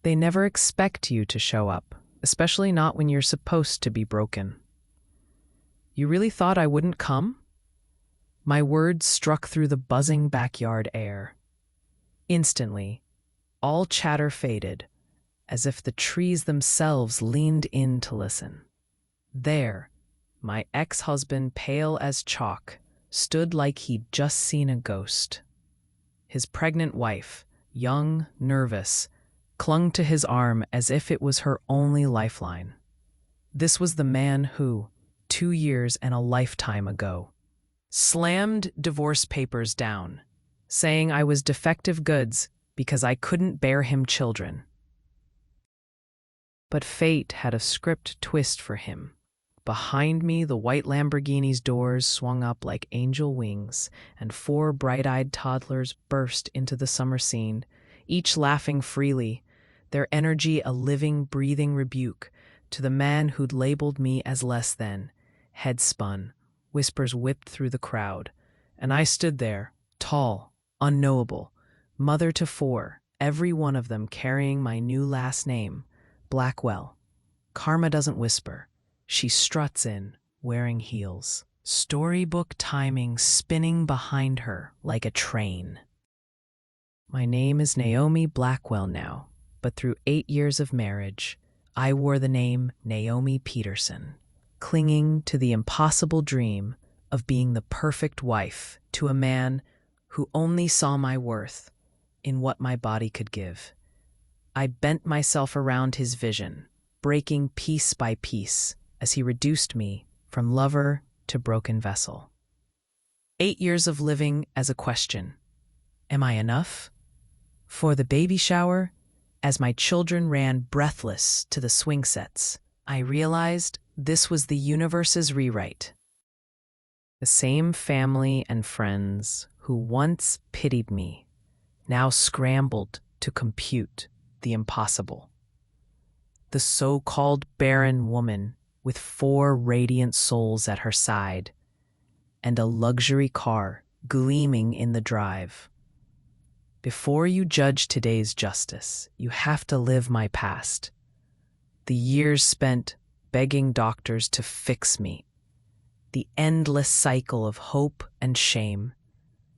They never expect you to show up, especially not when you're supposed to be broken. You really thought I wouldn't come? My words struck through the buzzing backyard air. Instantly, all chatter faded, as if the trees themselves leaned in to listen. There, my ex-husband, pale as chalk, stood like he'd just seen a ghost. His pregnant wife, young, nervous, clung to his arm as if it was her only lifeline. This was the man who, 2 years and a lifetime ago, slammed divorce papers down, saying I was defective goods because I couldn't bear him children. But fate had a script twist for him. Behind me, the white Lamborghini's doors swung up like angel wings, and 4 bright-eyed toddlers burst into the summer scene, each laughing freely, their energy a living, breathing rebuke to the man who'd labeled me as less than. Head spun, whispers whipped through the crowd, and I stood there, tall, unknowable, mother to 4, every one of them carrying my new last name, Blackwell. Karma doesn't whisper. She struts in, wearing heels, storybook timing spinning behind her like a train. My name is Naomi Blackwell now, but through 8 years of marriage, I wore the name Naomi Peterson, clinging to the impossible dream of being the perfect wife to a man who only saw my worth in what my body could give. I bent myself around his vision, breaking piece by piece as he reduced me from lover to broken vessel. 8 years of living as a question. Am I enough? For the baby shower, as my children ran breathless to the swing sets, I realized this was the universe's rewrite. The same family and friends who once pitied me now scrambled to compute the impossible. The so-called barren woman with 4 radiant souls at her side and a luxury car gleaming in the drive. Before you judge today's justice, you have to live my past. The years spent begging doctors to fix me, the endless cycle of hope and shame,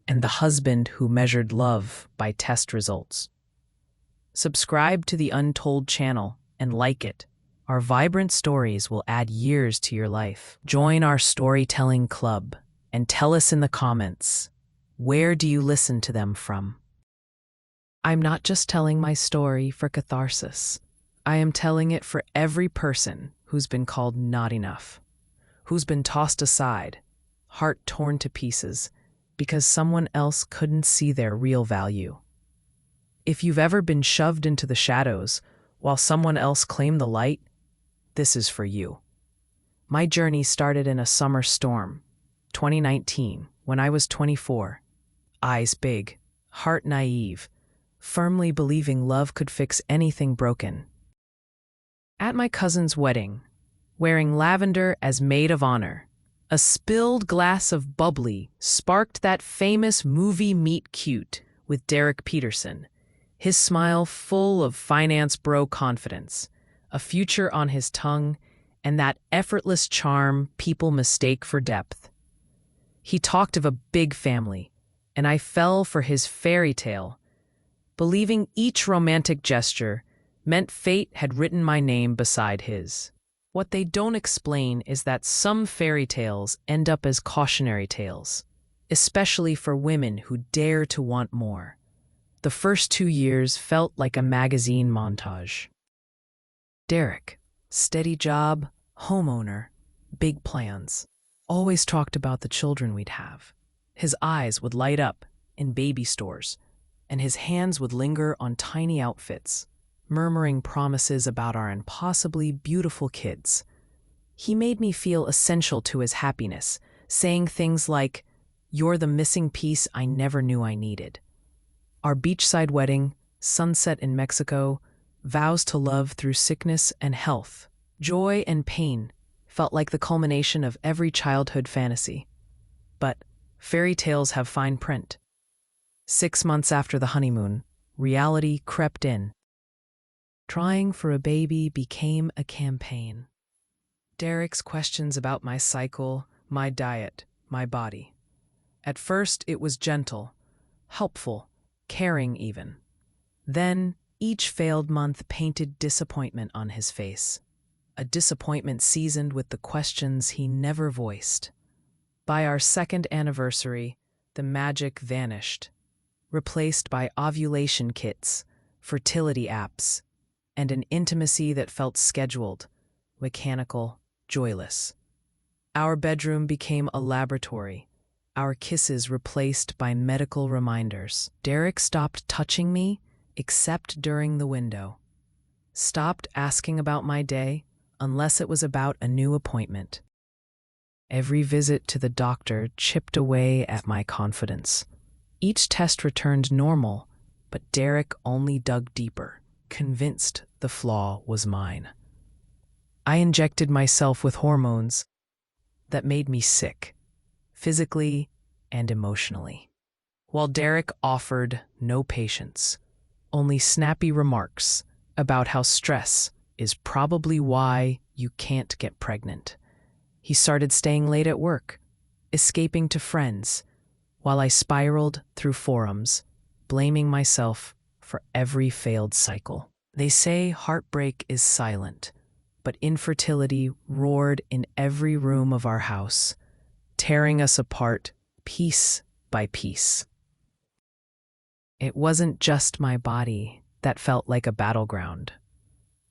and the husband who measured love by test results. Subscribe to the Untold channel and like it. Our vibrant stories will add years to your life. Join our storytelling club and tell us in the comments, where do you listen to them from? I'm not just telling my story for catharsis. I am telling it for every person who's been called not enough, who's been tossed aside, heart torn to pieces, because someone else couldn't see their real value. If you've ever been shoved into the shadows while someone else claimed the light, this is for you. My journey started in a summer storm, 2019, when I was 24. Eyes big, heart naive, firmly believing love could fix anything broken. At my cousin's wedding, wearing lavender as maid of honor, a spilled glass of bubbly sparked that famous movie Meet Cute with Derek Peterson, his smile full of finance bro confidence, a future on his tongue, and that effortless charm people mistake for depth. He talked of a big family, and I fell for his fairy tale, believing each romantic gesture meant fate had written my name beside his. What they don't explain is that some fairy tales end up as cautionary tales, especially for women who dare to want more. The first 2 years felt like a magazine montage. Derek, steady job, homeowner, big plans, always talked about the children we'd have. His eyes would light up in baby stores, and his hands would linger on tiny outfits, murmuring promises about our impossibly beautiful kids. He made me feel essential to his happiness, saying things like, "You're the missing piece I never knew I needed." Our beachside wedding, sunset in Mexico, vows to love through sickness and health, joy and pain, felt like the culmination of every childhood fantasy. But fairy tales have fine print. 6 months after the honeymoon, reality crept in. Trying for a baby became a campaign. Derek's questions about my cycle, my diet, my body. At first, it was gentle, helpful, caring even. Then, each failed month painted disappointment on his face, a disappointment seasoned with the questions he never voiced. By our second anniversary, the magic vanished, replaced by ovulation kits, fertility apps, and an intimacy that felt scheduled, mechanical, joyless. Our bedroom became a laboratory, our kisses replaced by medical reminders. Derek stopped touching me except during the window, stopped asking about my day unless it was about a new appointment. Every visit to the doctor chipped away at my confidence. Each test returned normal, but Derek only dug deeper, convinced the flaw was mine. I injected myself with hormones that made me sick, physically and emotionally, while Derek offered no patience, only snappy remarks about how stress is probably why you can't get pregnant. He started staying late at work, escaping to friends, while I spiraled through forums, blaming myself for every failed cycle. They say heartbreak is silent, but infertility roared in every room of our house, tearing us apart piece by piece. It wasn't just my body that felt like a battleground.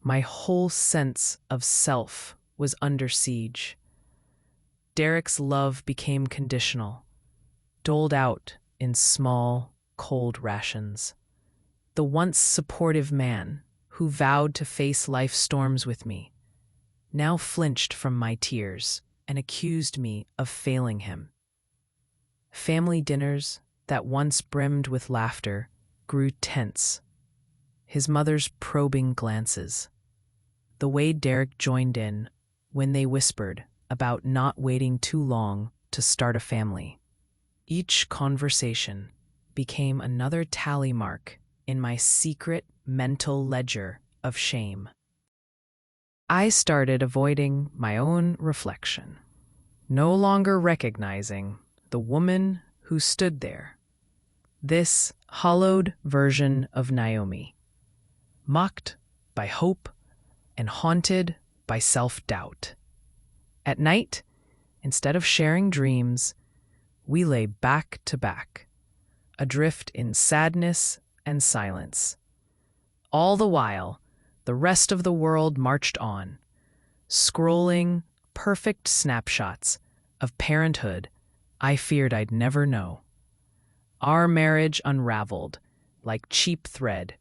My whole sense of self was under siege. Derek's love became conditional, doled out in small, cold rations. The once supportive man, who vowed to face life's storms with me, now flinched from my tears and accused me of failing him. Family dinners that once brimmed with laughter grew tense. His mother's probing glances. The way Derek joined in when they whispered about not waiting too long to start a family. Each conversation became another tally mark in my secret mental ledger of shame. I started avoiding my own reflection, no longer recognizing the woman who stood there, this hollowed version of Naomi, mocked by hope and haunted by self-doubt. At night, instead of sharing dreams, we lay back to back, adrift in sadness and silence. All the while, the rest of the world marched on, scrolling perfect snapshots of parenthood I feared I'd never know. Our marriage unraveled like cheap thread,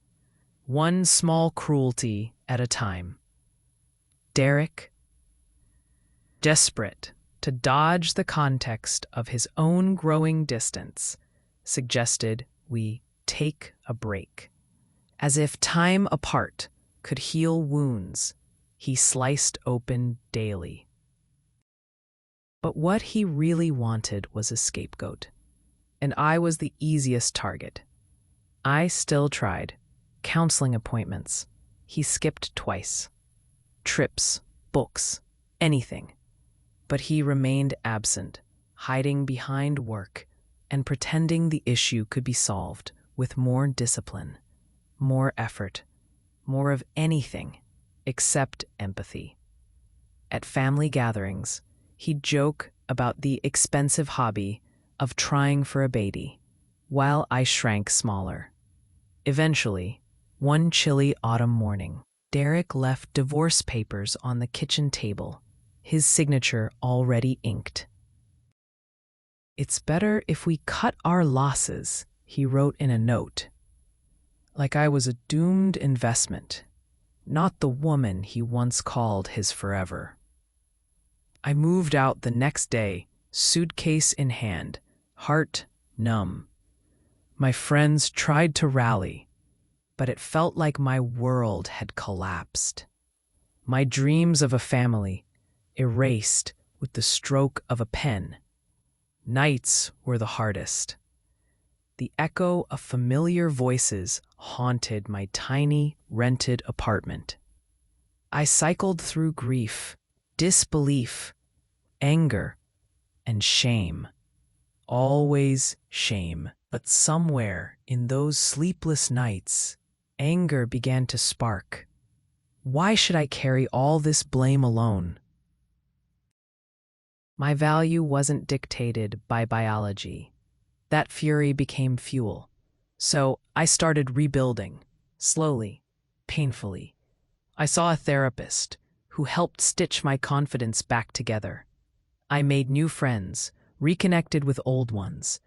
one small cruelty at a time. Derek, desperate to dodge the context of his own growing distance, suggested we take a break. As if time apart could heal wounds he sliced open daily. But what he really wanted was a scapegoat, and I was the easiest target. I still tried. Counseling appointments. He skipped twice. Trips, books, anything. But he remained absent, hiding behind work and pretending the issue could be solved with more discipline, more effort, more of anything except empathy. At family gatherings, he'd joke about the expensive hobby of trying for a baby, while I shrank smaller. Eventually, one chilly autumn morning, Derek left divorce papers on the kitchen table, his signature already inked. "It's better if we cut our losses," he wrote in a note. Like I was a doomed investment, not the woman he once called his forever. I moved out the next day, suitcase in hand, heart numb. My friends tried to rally, but it felt like my world had collapsed. My dreams of a family erased with the stroke of a pen. Nights were the hardest. the echo of familiar voices haunted my tiny, rented apartment. I cycled through grief, disbelief, anger, and shame. Always shame. But somewhere in those sleepless nights, anger began to spark. Why should I carry all this blame alone? My value wasn't dictated by biology. That fury became fuel. So I started rebuilding, slowly, painfully. I saw a therapist who helped stitch my confidence back together. I made new friends, reconnected with old ones.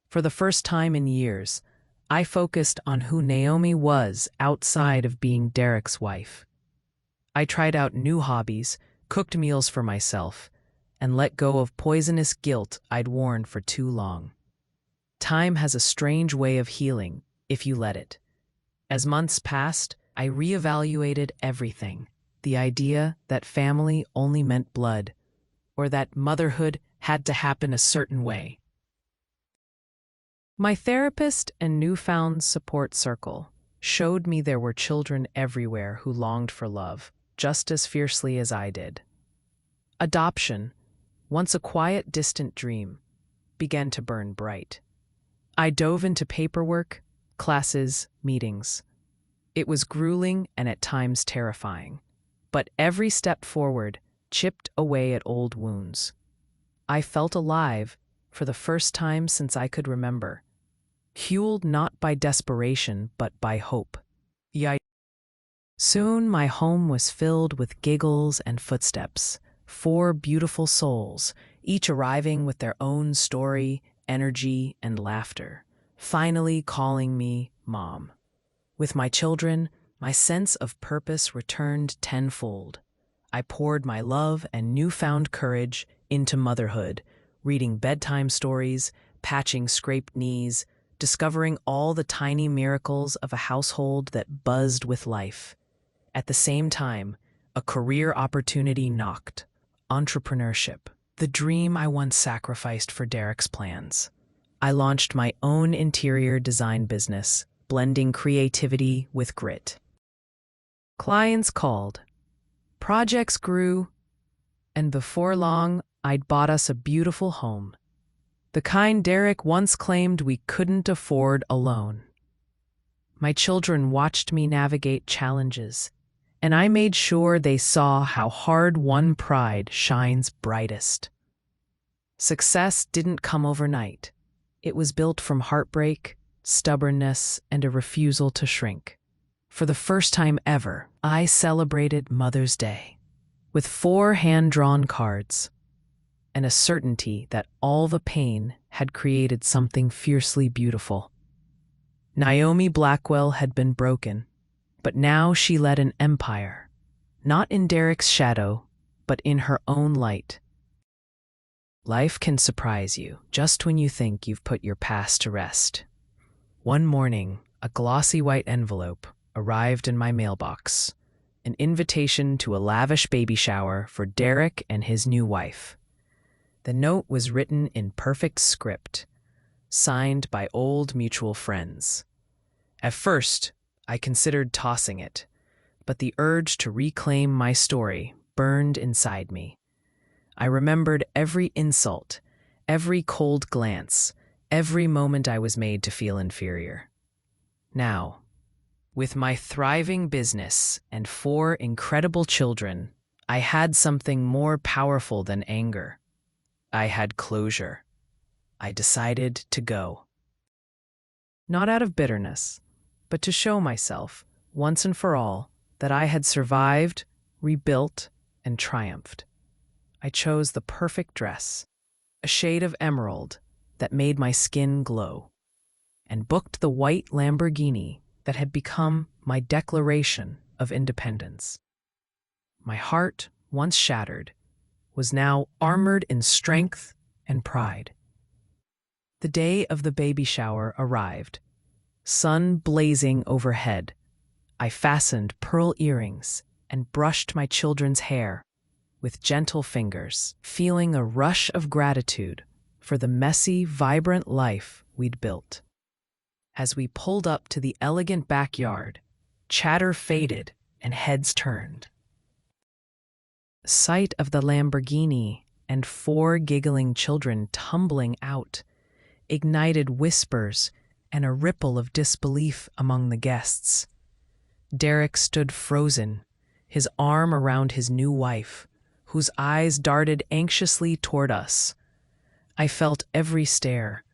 For the first time in years, I focused on who Naomi was outside of being Derek's wife. I tried out new hobbies, cooked meals for myself, and let go of poisonous guilt I'd worn for too long. Time has a strange way of healing if you let it. As months passed, I reevaluated everything. The idea that family only meant blood, or that motherhood had to happen a certain way. My therapist and newfound support circle showed me there were children everywhere who longed for love, just as fiercely as I did. Adoption, once a quiet, distant dream, began to burn bright. I dove into paperwork, classes, meetings. It was grueling and at times terrifying, but every step forward chipped away at old wounds. I felt alive for the first time since I could remember, fueled not by desperation but by hope. Soon my home was filled with giggles and footsteps, 4 beautiful souls, each arriving with their own story, energy, and laughter, finally calling me Mom. With my children, my sense of purpose returned tenfold. I poured my love and newfound courage into motherhood, reading bedtime stories, patching scraped knees, discovering all the tiny miracles of a household that buzzed with life. At the same time, a career opportunity knocked. Entrepreneurship, the dream I once sacrificed for Derek's plans. I launched my own interior design business, blending creativity with grit. Clients called, projects grew, and before long, I'd bought us a beautiful home, the kind Derek once claimed we couldn't afford alone. My children watched me navigate challenges, and I made sure they saw how hard-won pride shines brightest. Success didn't come overnight. It was built from heartbreak, stubbornness, and a refusal to shrink. For the first time ever, I celebrated Mother's Day with 4 hand-drawn cards and a certainty that all the pain had created something fiercely beautiful. Naomi Blackwell had been broken, but now she led an empire, not in Derek's shadow, but in her own light. Life can surprise you just when you think you've put your past to rest. One morning, a glossy white envelope arrived in my mailbox, an invitation to a lavish baby shower for Derek and his new wife. The note was written in perfect script, signed by old mutual friends. At first, I considered tossing it, but the urge to reclaim my story burned inside me. I remembered every insult, every cold glance, every moment I was made to feel inferior. Now, with my thriving business and 4 incredible children, I had something more powerful than anger. I had closure. I decided to go. Not out of bitterness, but to show myself, once and for all, that I had survived, rebuilt, and triumphed. I chose the perfect dress, a shade of emerald that made my skin glow, and booked the white Lamborghini that had become my declaration of independence. My heart, once shattered, was now armored in strength and pride. The day of the baby shower arrived. Sun blazing overhead, I fastened pearl earrings and brushed my children's hair with gentle fingers, feeling a rush of gratitude for the messy, vibrant life we'd built. As we pulled up to the elegant backyard, chatter faded and heads turned. Sight of the Lamborghini and 4 giggling children tumbling out ignited whispers and a ripple of disbelief among the guests. Derek stood frozen, his arm around his new wife, whose eyes darted anxiously toward us. I felt every stare,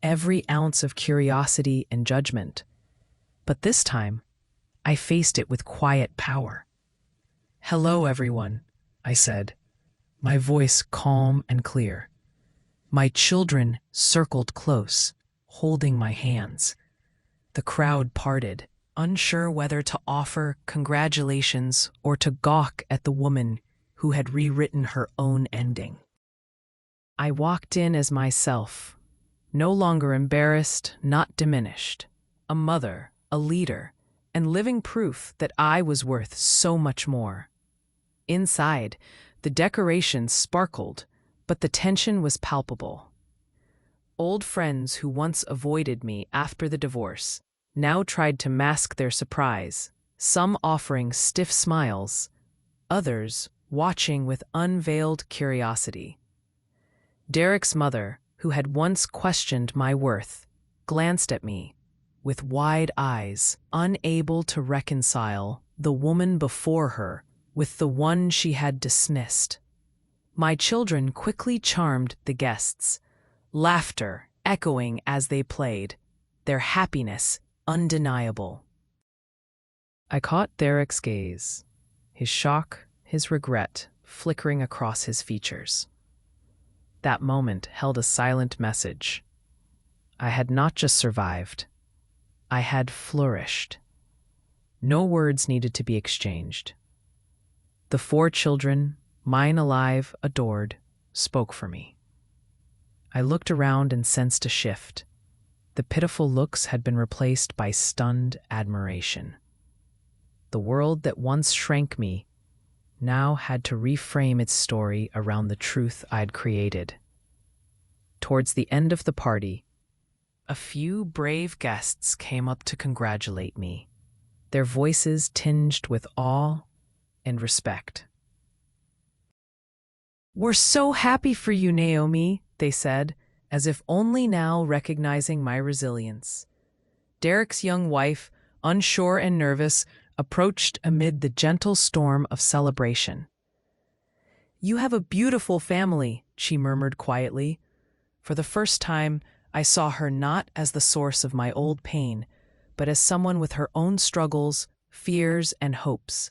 every ounce of curiosity and judgment. But this time, I faced it with quiet power. "Hello, everyone," I said, my voice calm and clear. My children circled close, holding my hands. The crowd parted, unsure whether to offer congratulations or to gawk at the woman who had rewritten her own ending. I walked in as myself, no longer embarrassed, not diminished, a mother, a leader, and living proof that I was worth so much more. Inside, the decorations sparkled, but the tension was palpable. Old friends who once avoided me after the divorce now tried to mask their surprise, some offering stiff smiles, others watching with unveiled curiosity. Derek's mother, who had once questioned my worth, glanced at me with wide eyes, unable to reconcile the woman before her with the one she had dismissed. My children quickly charmed the guests, laughter echoing as they played, their happiness undeniable. I caught Derek's gaze, his shock, his regret flickering across his features. That moment held a silent message. I had not just survived, I had flourished. No words needed to be exchanged. The 4 children, mine alive, adored, spoke for me. I looked around and sensed a shift. The pitiful looks had been replaced by stunned admiration. The world that once shrank me now had to reframe its story around the truth I'd created. Towards the end of the party, a few brave guests came up to congratulate me, their voices tinged with awe and respect. "We're so happy for you, Naomi," they said, as if only now recognizing my resilience. Derek's young wife, unsure and nervous, approached amid the gentle storm of celebration. "You have a beautiful family," she murmured quietly. For the first time, I saw her not as the source of my old pain, but as someone with her own struggles, fears, and hopes.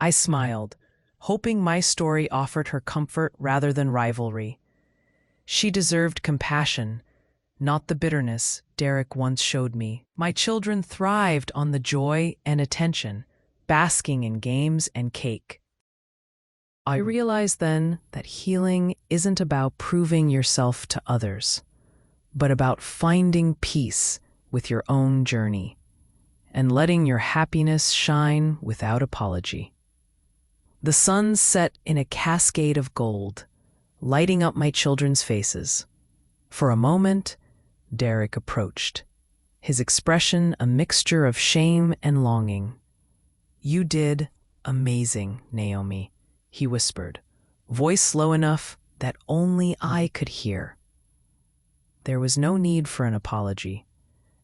I smiled, hoping my story offered her comfort rather than rivalry. She deserved compassion, not the bitterness Derek once showed me. My children thrived on the joy and attention, basking in games and cake. I realized then that healing isn't about proving yourself to others, but about finding peace with your own journey and letting your happiness shine without apology. The sun set in a cascade of gold, lighting up my children's faces. For a moment, Derek approached, his expression a mixture of shame and longing. "You did amazing, Naomi," he whispered, voice low enough that only I could hear. There was no need for an apology.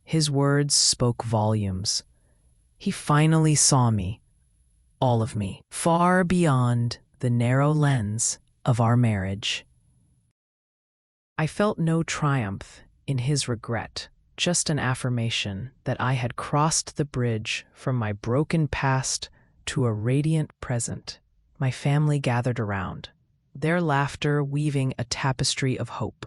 His words spoke volumes. He finally saw me, all of me, far beyond the narrow lens of our marriage. I felt no triumph in his regret, just an affirmation that I had crossed the bridge from my broken past to a radiant present. My family gathered around, their laughter weaving a tapestry of hope.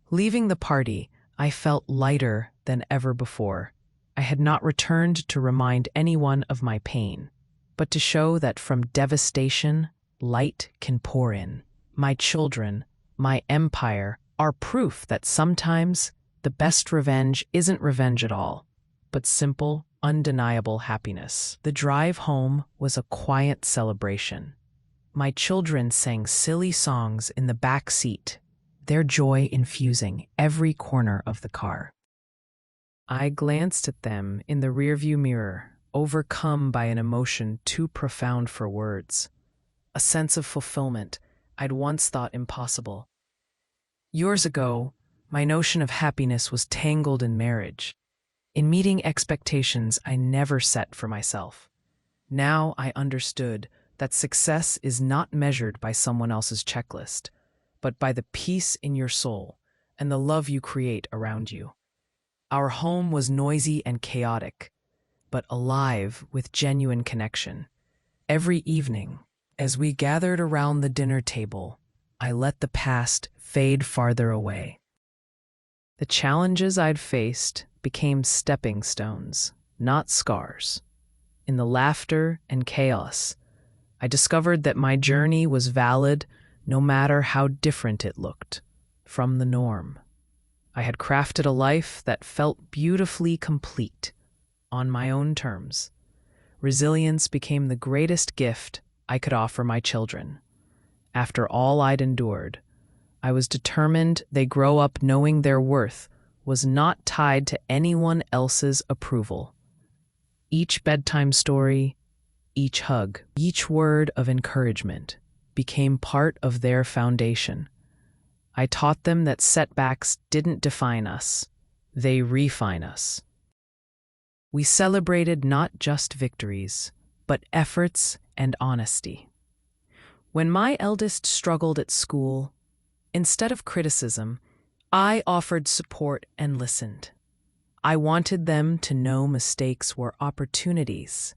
Leaving the party, I felt lighter than ever before. I had not returned to remind anyone of my pain, but to show that from devastation, light can pour in. My children, my empire, are proof that sometimes the best revenge isn't revenge at all, but simple, undeniable happiness. The drive home was a quiet celebration. My children sang silly songs in the back seat, their joy infusing every corner of the car. I glanced at them in the rearview mirror, overcome by an emotion too profound for words. A sense of fulfillment I'd once thought impossible. Years ago, my notion of happiness was tangled in marriage, in meeting expectations I never set for myself. Now I understood that success is not measured by someone else's checklist, but by the peace in your soul and the love you create around you. Our home was noisy and chaotic, but alive with genuine connection. Every evening, as we gathered around the dinner table, I let the past fade farther away. The challenges I'd faced became stepping stones, not scars. In the laughter and chaos, I discovered that my journey was valid no matter how different it looked from the norm. I had crafted a life that felt beautifully complete on my own terms. Resilience became the greatest gift I could offer my children. After all I'd endured, I was determined they grow up knowing their worth was not tied to anyone else's approval. Each bedtime story, each hug, each word of encouragement became part of their foundation. I taught them that setbacks didn't define us, they refine us. We celebrated not just victories, but efforts and honesty. When my eldest struggled at school, instead of criticism, I offered support and listened. I wanted them to know mistakes were opportunities,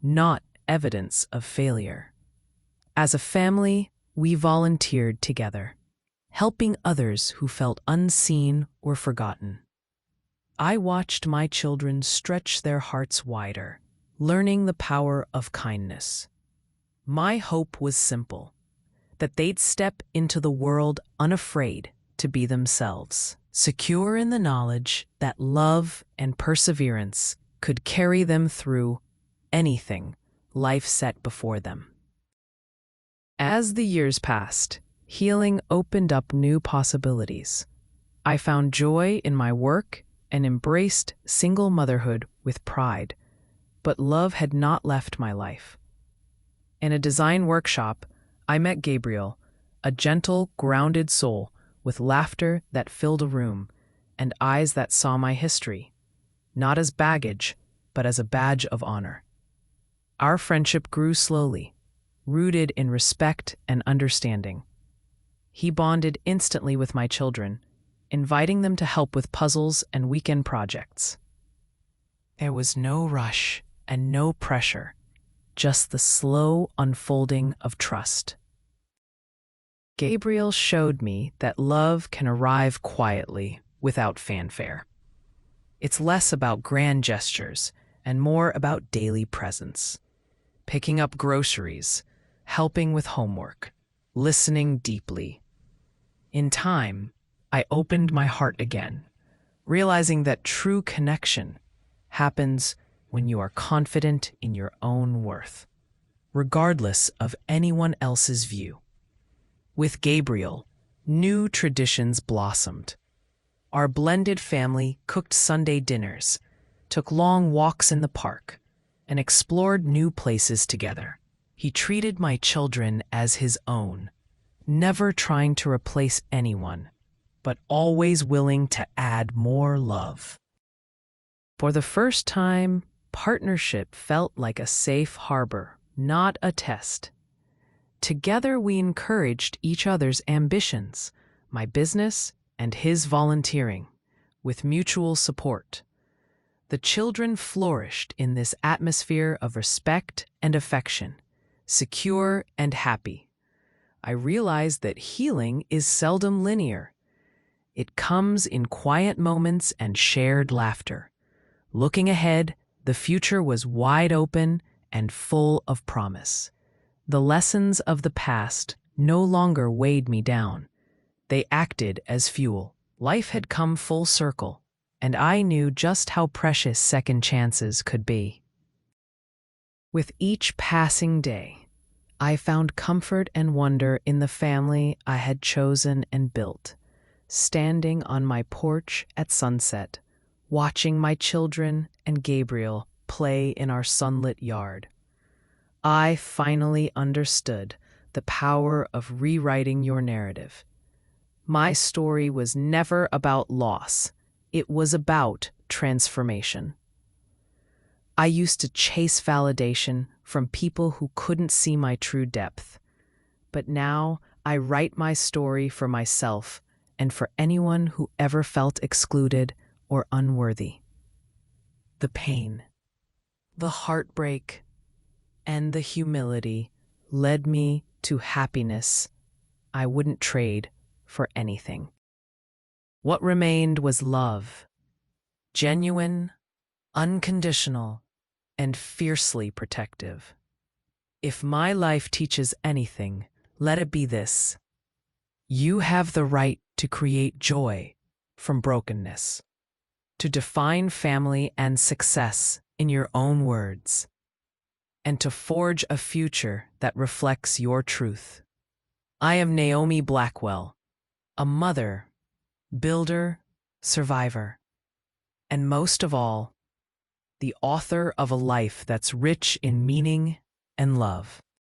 not evidence of failure. As a family, we volunteered together, helping others who felt unseen or forgotten. I watched my children stretch their hearts wider, learning the power of kindness. My hope was simple, that they'd step into the world unafraid to be themselves, secure in the knowledge that love and perseverance could carry them through anything life set before them. As the years passed, healing opened up new possibilities. I found joy in my work and embraced single motherhood with pride, but love had not left my life. In a design workshop, I met Gabriel, a gentle, grounded soul with laughter that filled a room and eyes that saw my history, not as baggage, but as a badge of honor. Our friendship grew slowly, rooted in respect and understanding. He bonded instantly with my children, inviting them to help with puzzles and weekend projects. There was no rush and no pressure, just the slow unfolding of trust. Gabriel showed me that love can arrive quietly without fanfare. It's less about grand gestures and more about daily presence. Picking up groceries, helping with homework, listening deeply. In time, I opened my heart again, realizing that true connection happens when you are confident in your own worth, regardless of anyone else's view. With Gabriel, new traditions blossomed. Our blended family cooked Sunday dinners, took long walks in the park, and explored new places together. He treated my children as his own, never trying to replace anyone, but always willing to add more love. For the first time, partnership felt like a safe harbor, not a test. Together we encouraged each other's ambitions, my business and his volunteering, with mutual support. The children flourished in this atmosphere of respect and affection, secure and happy. I realized that healing is seldom linear. It comes in quiet moments and shared laughter. Looking ahead, the future was wide open and full of promise. The lessons of the past no longer weighed me down. They acted as fuel. Life had come full circle, and I knew just how precious second chances could be. With each passing day, I found comfort and wonder in the family I had chosen and built. Standing on my porch at sunset, watching my children and Gabriel play in our sunlit yard. I finally understood the power of rewriting your narrative. My story was never about loss. It was about transformation. I used to chase validation from people who couldn't see my true depth. But now I write my story for myself and for anyone who ever felt excluded or unworthy. The pain, the heartbreak, and the humility led me to happiness I wouldn't trade for anything. What remained was love, genuine, unconditional, and fiercely protective. If my life teaches anything, let it be this: you have the right to create joy from brokenness, to define family and success in your own words, and to forge a future that reflects your truth. I am Naomi Blackwell, a mother, builder, survivor, and most of all, the author of a life that's rich in meaning and love.